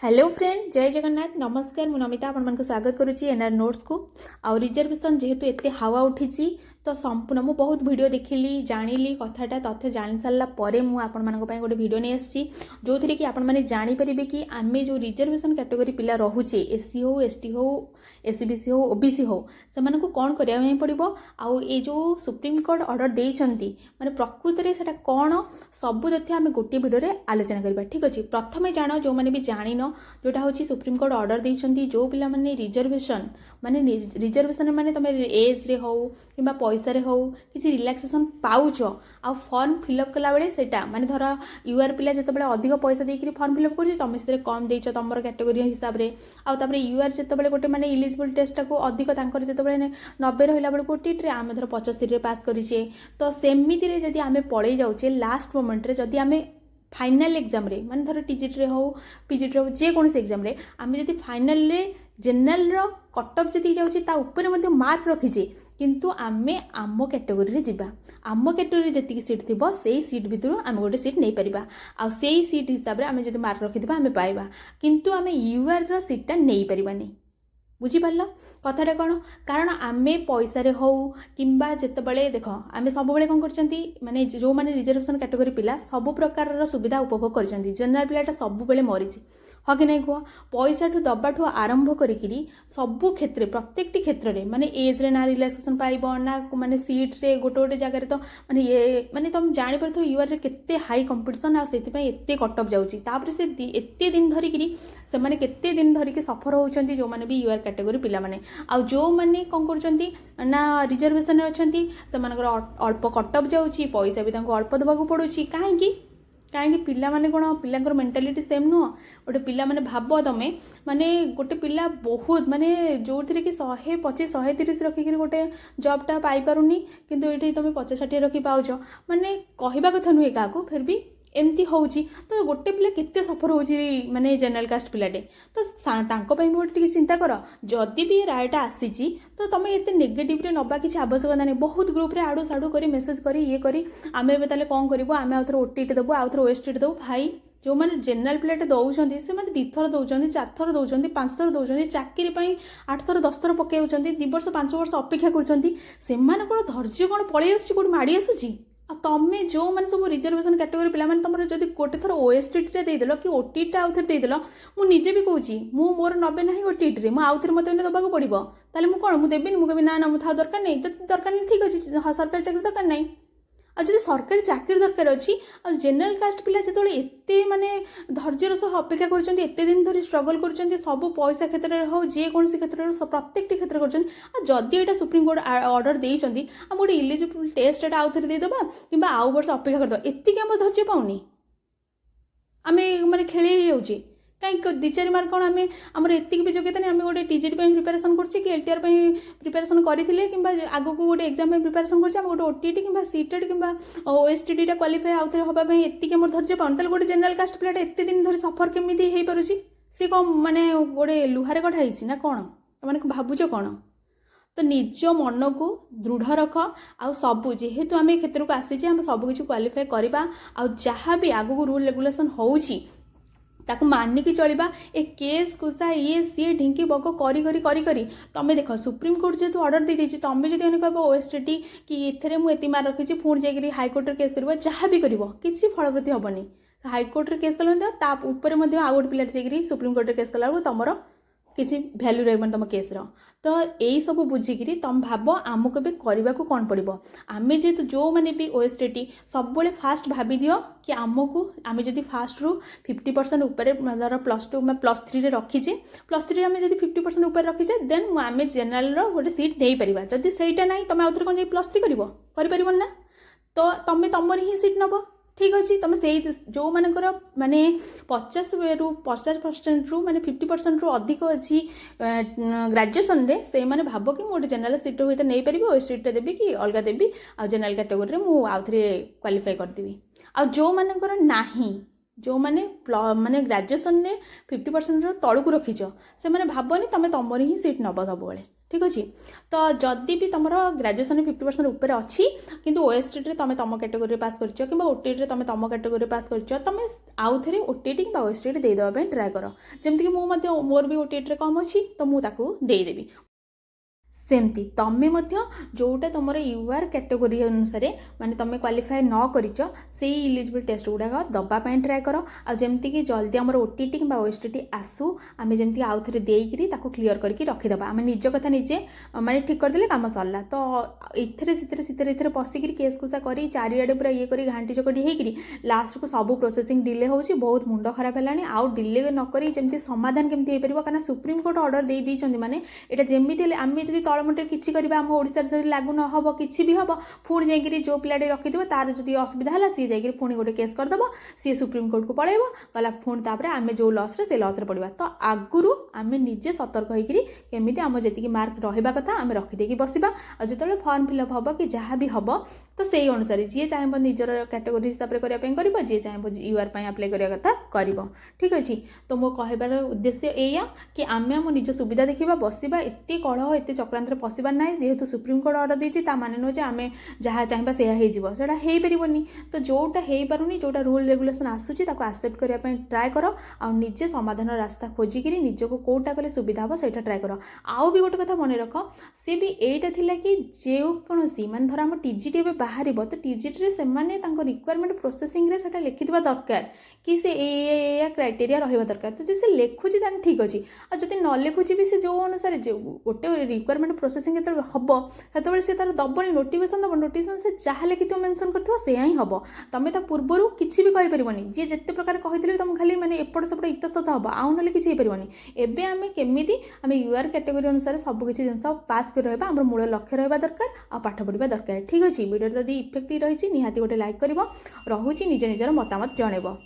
Hello friend जय जगन्नाथ नमस्कार मु नमिता आपण स्वागत करुच्ची एनआर नोट्स को आउ रिजर्वेशन जेहेतु एत हावा उठी तो संपूर्ण मु बहुत वीडियो देखिली जानिली कथाटा तथ्य जानी सारा पर मुझे गोटे वीडियो नहीं आसी जो थी कि आपण मैंने जानीपर कि आम जो रिजर्वेशन कैटेगरी पिला रोचे एससी हो एसटी हो एससीबीसी हो ओबीसी हो से कौन कराया पड़ो आउ ये जो सुप्रीम कोर्ट ऑर्डर देइछंती माने प्रकृत में सेटा कौन सबू तथ्य आम गोटे वीडियो आलोचना करबा ठीक अच्छे। प्रथम जान जो मैंने भी जानिन जोटा हूँ सुप्रीम कोर्ट ऑर्डर देइछंती जो पिला माने रिजर्वेशन माने तुम एज रे हो कि पैसा रे हो किसी रिलैक्सेशन पाउच आ फॉर्म फिलअप कला बेले सेटा माने धर यूआर पिला जिते अधिक पैसा देकर फॉर्म फिलअप कर तुम से कम देच तुम कैटेगोरी हिसाब से आउे यूआर जिते गोटे माने इलिजिबल टेस्ट को अधिक जिते 90 रहा बेलू टीट्रे आम धर 75 पास करेचे तो सेमिति जदि आम पलि जाऊे लास्ट मोमेंट जदि आम फाइनाल एग्जाम रे माने धर टीजीटी रे हो पीजीटी हो जेकोसी एग्जाम रे आम जदि फाइनाल रे जेनरल रो कट ऑफ जी जाऊँगी ता मार्क रखीचे किंतु आमे आम कैटेगोरी रे जिबा आम कैटेगोरी जी सीट थी से सीट भितर आम गोटे सीट नहीं पारिबा आ से सीट हिसाब से आम जब मार्क रखिथिबा आम पाइबा किंतु आम यूआर रो सीटा नहीं पारिबानी बुझीपार कथाटा कौन कारण आमे पैसा रे हो किंबा जितेबाला देख आम सब कौन कर माने जो माने रिजर्वेशन कैटेगरी पिला सब प्रकार सुविधा उपभोग कर जनरल पिलाटा सब मरीज हाँ कि नहीं कह पैसा ठू दबाठू आरंभ करी सबू क्षेत्र प्रत्येक क्षेत्र में माने एज रे ना रिलैक्सेशन पाइब ना माने सीट रे गोटे गोटे जगह तो माने ये माने तुम जानी पार यूआर रे केते हाई कंपटीशन आ सेति एते कट ऑफ जाउची तापर से एते दिन धरिकी से माने केते दिन धरिकी सफर होउचंती जो माने भी यूआर कैटेगरी पिला माने आ जो माने कौन करचंती ना रिजर्वेशन रे अछंती से मानकर अल्प कट ऑफ जाउची पैसा भी तांको अल्प दबाकू पड़ुची काहेकि कहीं पिला माने कौन पिलांकर मेंटालिटी सेम नुह गोटे पिला माने भाव तुम माने गोटे पिला बहुत माने जो थी कि 125 130 रखिक गोटे जॉबटा पाई पारुनी किंतु ये तुम 50-60 रखी पाउच माने कहवा कथा नुहे क्या फिर भी एमती होची तो गोटे पिला केते सफर होची माने जनरल कास्ट पिलाटे तो तांको पई गोटे चिंता कर जदि भी रायटा आसीची तो तुम ये नेगेटिव रे नबा किसी आवश्यकता नहीं बहुत ग्रुप रे आड़ू साड़ू करी मेसेज करी ये करी आम एवं कौन करूँ आम आउ थे ओटीटी देवु आउ थे ओएसटीटी देवु भाई जो मैंने जनरल प्लेट दौरान से मैंने 2 थर दौरान 4 थर दौरान 5 थर दौरान चाकरी 8 थर 10 थर पकड़ 2 वर्ष 5 वर्ष अपेक्षा कर धैर्य कौन पलि आसूँ माड़ी आसूँ तमें जो मैंने सब रिजर्वेशन कैटेगरी पिला माने तुम जब गोटे थर ओएसटीटी देदेल कि ओटीटी आउ थे देदेल मुझे भी कहूँ मोर 90 ना ओटीटी में आउ थे मत दबाक पड़ो ताले मुझे कौन मुझे देवी मुझे ना मुझे दरकार नहीं तो दरकार नहीं ठीक अच्छे सरकारी चाकरी दरकार नहीं आ जब सरकारी चाकरी दरकार अच्छी आ जनरल कास्ट पिला जो एते माने धैर्यर सह अपेक्षा करते दिन धरी स्ट्रगल कर सब पैसा क्षेत्र में हो जेकोसी क्षेत्र प्रत्येक क्षेत्र करदी यहाँ सुप्रीम कोर्ट ऑर्डर देइछंती आम गोटे इलिजिबल टेस्ट आउ थे देदेबा कि आउ वर्ष अपेक्षा करदे एतिक आम धैर्य पाऊनी आम माने खेली जाऊे कहीं 2-4 मार्क कौन आम आमर एतिक भी योग्यता नहीं आम गोटे टीजीटी प्रिपेरेसन कर एलटीआर प्रिपेरेसन करते कि आगू गोटे एग्जाम प्रिपेरेसन कर गोटे ओटीटी कि सीटेड कि ओएसटीटी क्वालिफाई आउ थे हाँपाई एतिक आम धैर्य पाऊँ तो गोटे जनरल कास्ट पिलाटा एत दिन धरी सफर केमी हो पारे सी कौन माने गोटे लुहारे कढ़ाई ना कौन मैंने भावुच कौन तो निज मन को दृढ़ रख आउ सबू जेहेतु आम क्षेत्र को आसीचे आम सबकि क्वालिफाई करवा आ जहाँ भी आगू रूल रेगुलेशन होउची ताकू मानिकी चलवा ए केस कुसा ये सी ढिंकी बग करी करी करी करी तमें देख सुप्रीम कोर्ट जेहतु ऑर्डर दे देछि तमें जदि कह ओएसटीटी कि एथरे मु एति मार रखी पुणी जाकि हाईकोर्ट केस करवा जहाँ भी कर किसी फलप्रति हेनी हाईकोर्ट केस कला ता ऊपर आउ गोटे पिला जाकि सुप्रीम कोर्ट केस कला तुम किसी भैल्यू रही तुम केस्र तो यही सब बुझिकी तुम भाव आमको भी करने को कौन पड़ो आम जेहेतु जो मैंने भी ओएसटीटी सब फास्ट भाभी दियो कि आमको आम जब फास्ट रू 50% उपर धर +2 मैं +3 रे रखीचे +3 आम जब 50% उपर रखीचे देन आम जेनरल गोटे सीट नहीं पार जदि सहीटा ना तुम आउ थे कौन +3 कर ना तो तुम तुम ही सीट नब ठीक अच्छे तुम से जो मानकर माने 50% रु माने 50% रु अधिक अच्छी ग्रेजुएशन रे से माने भाव कि मोटे जनरल सीट हुए नहीं पारि ओएसटीटी देवी कि अलग देवी आ जनरल कैटेगोरी में आउ थे क्वालिफाई करदेवी आ जो मानकर नाही जो माने माने ग्रेजुएशन रे 50% तलू रखीच से माने भावनी तुम तुम ही सीट नब सब ठीक अच्छे। तो जदि भी तुम ग्रेजुएशन 50% ऊपर अच्छी किंतु ओएसटी तुम तुम कैटेगोरी पास कर कि ओटीटी तुम तुम कैटेगोरी पास कर तुम आउ थे ओटीटी कि ओएसटी देदेवाई ट्राए कर जमीक मोर भी ओटीटी कम अच्छी तो मुझे देदेवी सेमती तमें जोटा तुम यूआर कैटेगोरी अनुसार माने तुम क्वालिफाए न करिच से इलिजिबल टेस्ट गुड़ाक दबापी ट्राए कर आमती कि जल्दी आम ओटीटी कि ओएसटी आसू आम जमी आउ थे देकरी क्लीयर करके रखीदे आम निज कथा निजे माने ठीक करदे काम सरला तो इथे पशिकी केस कुसा कर चारिड़े पूरा ये करी घाटी चकटी होगी लास्ट को सब प्रोसेसिंग डिले हो बहुत मुंड खराब है आउ डिले नक जमी समाधान केमती हो पार सुप्रीमकोर्ट ऑर्डर दे देइछन्ति माने एटा जेमिति आम जब तलमुटे किसी करवा आम ओडिशा लागू न हम कि भी हम पुणी जाकि जो पिलाटे रखिथ तार जब असुविधा है सी जा पुणी गोटे केस करदेव सी सुप्रीमकोर्ट को पलैब गला पुणी तापर आम जो लस से लस पड़ा तो आगुरी आम निजे सतर्क होमी आम जी मार्क रहा कथा आम रखिदे बसवा और जो फर्म फिलअप हम कि जहाँ भी हम तो से अनुसार जी चाहे निजर कैटेगोरी हिसाब से करने जी चाहे यूआर आप्लाय करने कथा कर ठीक अच्छे। तो मो कहबार उद्देश्य एया कि आम आम निज सुविधा देखा बसवा एत कलह एत चक्रांत पशिबार ना जेहेतु सुप्रीमकोर्ट ऑर्डर देती माने नुह आम जहाँ चाहिए सेटा हो पारनी तो जोटा हो पारुनी जोटा रूल रेगुलेशन आसूँ आक्सेप्ट करने ट्राए कर आ निजे समाधान रास्ता खोजिक निजक कौटा कले सुविधा हम से ट्राए कर आउ भी गोटे कथा मन रख सी भी एटा थिला कि जेकोसी माने धर आम टीजीटी बाहर तो टीजीटी से रिक्वायरमेंट प्रोसेसिंग रे सेटा लिखिथिबा दरकार कि से ए क्राइटेरिया रहिबा दरकार तो जे से लिखुची तान ठीक अछि आ जति न लिखुची भी से जो अनुसार गोटे रिक्वायरमेंट प्रोसेसिंग जो हम से से तार दबनी नोटिफिकेशन दब नोटिफिकेशन से जहाँ लिखि मेंशन कर से ही हम तुम तो पूर्वर किसी भी कहींपरनि जी जिते प्रकार कही तुम खाली मैंने एपट सेपट इतस्तत हम आउ ना कि पारनि एवं आम केमी आम यूआर कैटेगोरी अनुसार सब किसी जिन पास कर रहा आम मूल लक्ष्य रहा दरकार आ पाठ पढ़ा दरकार ठीक अच्छे। वीडियो जदि इफेक्टिव रही निहाती गोटे लाइक कर रोचे निज निजर मतामत जनइब।